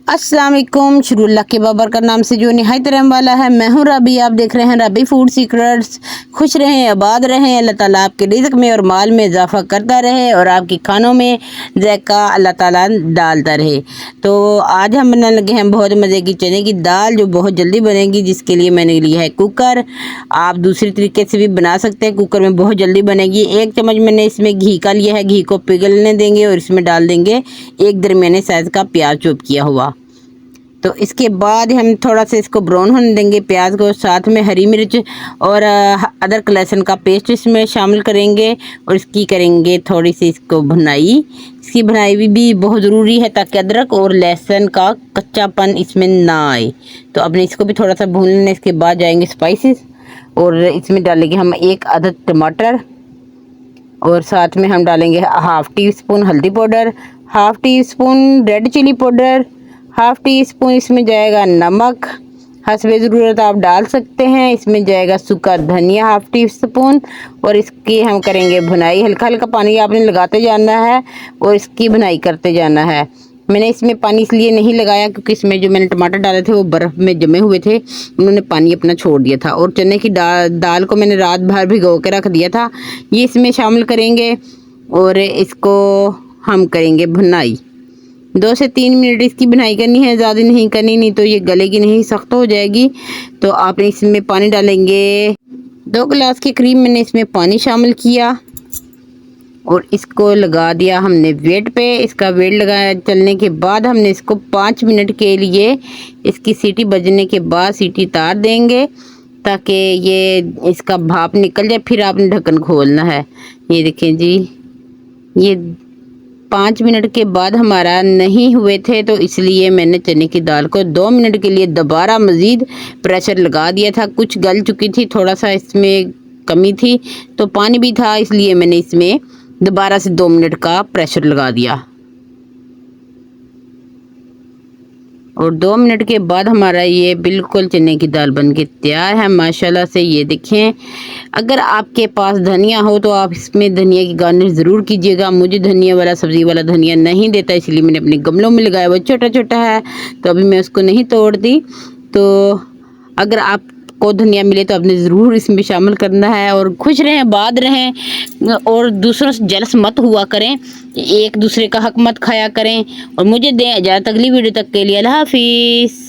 अस्सलाम वालेकुम। शुरुल्लाह के बाबर का नाम से जो निहायत रहम वाला है। मैं हूँ रबी, आप देख रहे हैं रबी फूड सीक्रेट्स। खुश रहें, आबाद रहें, अल्लाह ताला आपके रिज़्क में और माल में इजाफ़ा करता रहे और आपकी खानों में ज़ैका अल्लाह ताला डालता रहे। तो आज हम बनाने लगे हैं बहुत मज़े की चने की दाल, जो बहुत जल्दी बनेगी, जिसके लिए मैंने लिया है कुकर। आप दूसरी तरीके से भी बना सकते हैं, कुकर में बहुत जल्दी बनेगी। 1 चम्मच मैंने इसमें घी का लिया है, घी को पिघलने देंगे और इसमें डाल देंगे एक दरमियाने साइज़ का प्याज चॉप किया हुआ। तो इसके बाद हम थोड़ा सा इसको ब्राउन होने देंगे प्याज को। साथ में हरी मिर्च और अदरक लहसुन का पेस्ट इसमें शामिल करेंगे और इसकी करेंगे थोड़ी सी इसको भुनाई। इसकी भुनाई भी बहुत ज़रूरी है ताकि अदरक और लहसुन का कच्चापन इसमें ना आए। तो अब इसको भी थोड़ा सा भून लेने। इसके बाद जाएंगे स्पाइसेस और इसमें डालेंगे हम 1 अदद टमाटर और साथ में हम डालेंगे ½ टी स्पून हल्दी powder, ½ teaspoon red chilli powder, ½ teaspoon इसमें जाएगा नमक, हस्बे ज़रूरत आप डाल सकते हैं। इसमें जाएगा सूखा धनिया ½ टी स्पून और इसकी हम करेंगे भुनाई। हल्का हल्का पानी आपने लगाते जाना है और इसकी भुनाई करते जाना है। मैंने इसमें पानी इसलिए नहीं लगाया क्योंकि इसमें जो मैंने टमाटर डाले थे वो बर्फ़ में जमे हुए थे, उन्होंने पानी अपना छोड़ दिया था। और चने की दाल को मैंने रात भर भिगो के रख दिया था, ये इसमें शामिल करेंगे और इसको हम करेंगे भुनाई। 2 से 3 मिनट इसकी भुनाई करनी है, ज़्यादा नहीं करनी, नहीं तो ये गलेगी नहीं, सख्त हो जाएगी। तो आप इसमें पानी डालेंगे। 2 गिलास के करीब मैंने इसमें पानी शामिल किया और इसको लगा दिया हमने वेट पे। इसका वेट लगाया चलने के बाद हमने इसको 5 मिनट के लिए इसकी सीटी बजने के बाद सीटी तार देंगे ताकि ये इसका भाप निकल जाए। फिर आपने ढक्कन खोलना है। ये देखें जी, ये 5 मिनट के बाद हमारा नहीं हुए थे, तो इसलिए मैंने चने की दाल को 2 मिनट के लिए दोबारा मज़ीद प्रेशर लगा दिया था। कुछ गल चुकी थी, थोड़ा सा इसमें कमी थी, तो पानी भी था, इसलिए मैंने इसमें दोबारा से 2 मिनट का प्रेशर लगा दिया। और 2 मिनट के बाद हमारा ये बिल्कुल चने की दाल बन के तैयार है माशाल्लाह से। ये देखें, अगर आपके पास धनिया हो तो आप इसमें धनिया की गार्निश ज़रूर कीजिएगा। मुझे धनिया वाला सब्ज़ी वाला धनिया नहीं देता, इसलिए मैंने अपने गमलों में लगाया, वो छोटा छोटा है तो अभी मैं उसको नहीं तोड़ दी। तो अगर आपको धनिया मिले तो आपने ज़रूर इसमें शामिल करना है। और खुश रहें, आबाद रहें और दूसरों से जलस मत हुआ करें, एक दूसरे का हक मत खाया करें। और मुझे दें इजाज़त अगली वीडियो तक के लिए। अल्लाह हाफिज़।